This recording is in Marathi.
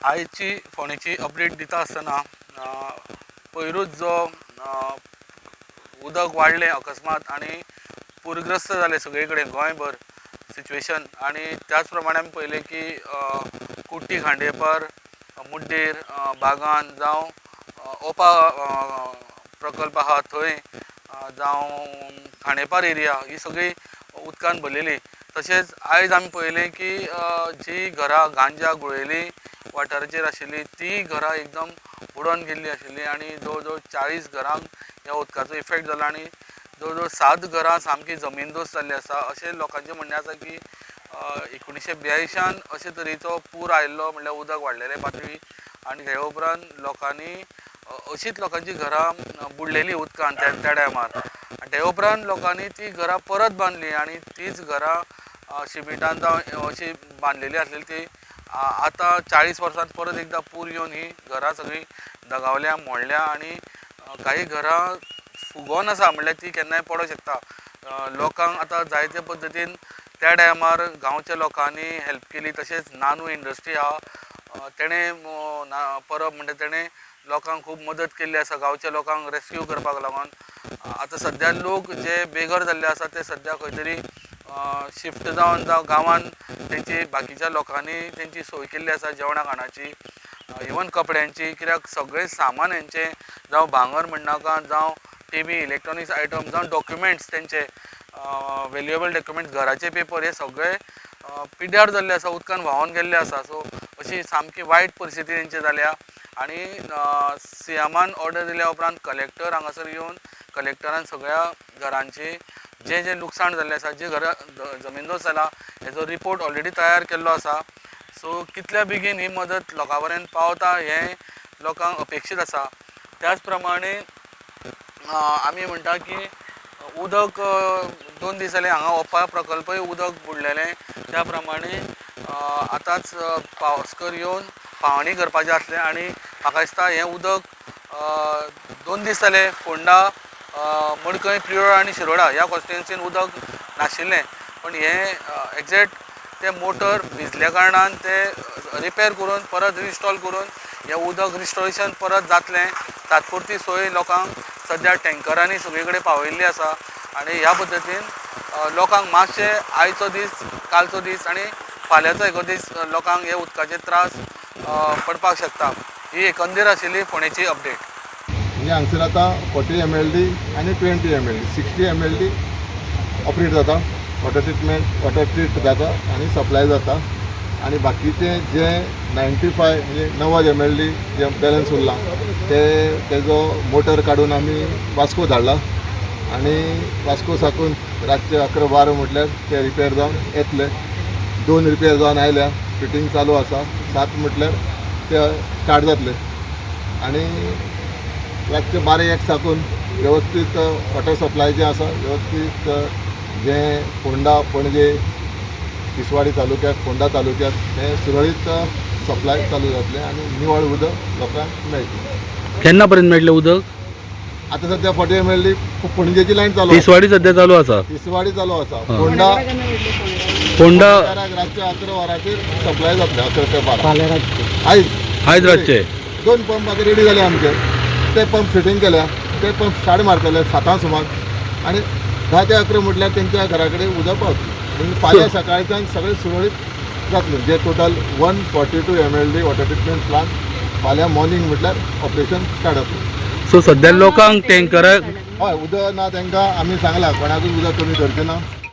आयची फोंडेची अपडेट दिता आसतना पयरूच जो उदक वाडलें अकस्मात आनी पूरग्रस्त जाले सगळे कडेन गोंयभर सिच्युएशन। आनी त्याच प्रमाणे आमी पळयलें की कुट्टी खांडेपार मुड्डेर बागान जावं ओपा प्रकल्प आहा थंय जावं खांडेपार एरिया ही सगळी उदकान भरलेली। तशेंच आयज आमी पळयलें की जी घरां गांजा गुळेली वाठाराचेर आशिल्ली ती घरां एकदम बुडोवन गेल्ली आशिल्ली आनी जवळ जवळ 40 घरांक ह्या उदकाचो इफेक्ट जाला आनी जवळ जवळ 7 घरां सामकी जमीनदोस्त जाल्ली आसा। अशें लोकांचें म्हणणें आसा की 1982 अशे तरेचो पूर आयिल्लो म्हणल्यार उदक वाडलेले पातळी आनी हे उपरांत लोकांनी अशीच लोकांची घरां बुडलेली उदकान त्या टायमार आनी ते उपरांत लोकांनी ती घरां परत बांदली आनी तीच घरां शिमिटान जावं अशी बांदलेली आसलेली ती आतां 40 वर्सांत परत एकदां पूर येवन ही घरां सगळीं दगावल्या मोडल्या आनी काही घरां फुगोन आसा म्हणल्यार ती केन्नाय पडों शकता। लोकांक आतां जायते पद्दतीन त्या टायमार गांवच्या लोकांनी हेल्प केली। तशेंच नानू इंडस्ट्री आहा तेणें परब म्हणटा तेणें लोकांक खूब मदत केल्ली आसा गांवच्या लोकांक रेस्क्यू करपाक लागून। आतां सद्या लोक जे बेघर जाल्ले आसा ते सद्या खंय तरी शिफ्ट जावन जावं गांवान तेंची बाकीच्या लोकांनी तेंची सोय केल्ली आसा जेवणा खाणाची इवन कपड्यांची, कित्याक सगळें सामान हेंचें जावं भांगर म्हणनाका जावं टीवी इलेक्ट्रॉनिक्स आयटम जावं डॉक्युमेंट्स तेंचे वेल्युएबल डॉक्युमेंट्स घराचे पेपर हे सगळे पिड्ड्यार जाल्ले आसा उदकान व्हांवोन गेल्ले आसा। सो अशी सामकी वायट परिस्थिती तेंची जाल्या आनी सीएमान ऑर्डर दिल्या उपरांत कलेक्टर हांगासर येवन कलेक्टरान सगळ्या घरांची जे जे लुकसाण जाल्लें आसा जे घरां जमीनदोस्त जाला हेजो रिपोर्ट ऑलरेडी तयार केल्लो आसा। सो कितल्या बेगीन ही मदत लोकां पर्यंत पावता हें लोकांक अपेक्षीत आसा। त्याच प्रमाणे आमी म्हणटा की उदक 2 दीस जाले हांगा ओपा प्रकल्पय उदक बुडलेलें त्या प्रमाणे आतांच पावसकर येवन पावणी करपाचें आसलें आनी म्हाका दिसता हें उदक 2 दीस जाले फोंडा मडकय प्रियोळ आनी शिरोडा ह्या कॉन्स्टिट्युएन्सीन उदक नाशिल्लें पण हें एक्झॅक्ट ते मोटर भिजल्या कारणान ते रिपेर करून परत रिस्टॉल करून हें उदक रिस्टोरेशन परत जातलें। तात्पुरती सोय लोकांक सद्या टँकरांनी सगळे कडेन पावयल्ली आसा आनी ह्या पद्दतीन लोकांक मातशे आयचो दीस कालचो दीस आनी फाल्यांचो एक दीस लोकांक हे उदकाचे त्रास पडपाक शकता। ही एकंदीत आशिल्ली फोंडेची अपडेट। म्हणजे हांगसर आतां 40 mld आनी 20 mld 60 mld ऑपरेट जाता वॉटर ट्रीट जाता आनी सप्लाय जाता आनी बाकीचे जे 95 म्हणजे 90 mld जे बॅलन्स उरला तेजो मोटर काडून आमी वास्को धाडला आनी वास्को साकून रातचे 11-12 म्हटल्यार ते रिपेर जावन येतले। 2 रिपेर जावन आयल्या फिटींग चालू आसा 7 म्हटल्यार ते स्टार्ट जातले आनी रातचे 12-1 साकून वेवस्थीत वॉटर सप्लाय जे आसा वेवस्थीत जे फोंडा पणजे तिसवाडी तालुक्यात फोंडा तालुक्यात हे सुरळीत सप्लाय चालू जातले आनी निवळ उदक लोकांक मेळटलें। केन्ना पर्यंत मेळटलें उदक? आतां सद्या 40 mld पणजेची लायन चालू तिसवाडी सद्या चालू आसा तिसवाडी चालू आसा फोंडा रातचे 11 वरांचेर सप्लाय जातले 11 ते 12 आयज रातचे 2 पंप आतां रेडी जाले आमचे ते पंप फिटींग केल्या ते पंप स्टार्ट मारतले 7 सुमार आनी 10 ते 11 म्हटल्यार तेंच्या घरा कडेन उदक पावतलें म्हणजे फाल्यां सकाळच्यान सगळें सुरळीत जातलें। जे total 142 mld water treatment plant फाल्यां मॉर्निंग म्हटल्यार ऑपरेशन स्टार्ट जातलें। सो सद्या लोकांक टँकराक हय उदक ना तांकां आमी सांगलां कोणाकूय उदक कमी करचें ना।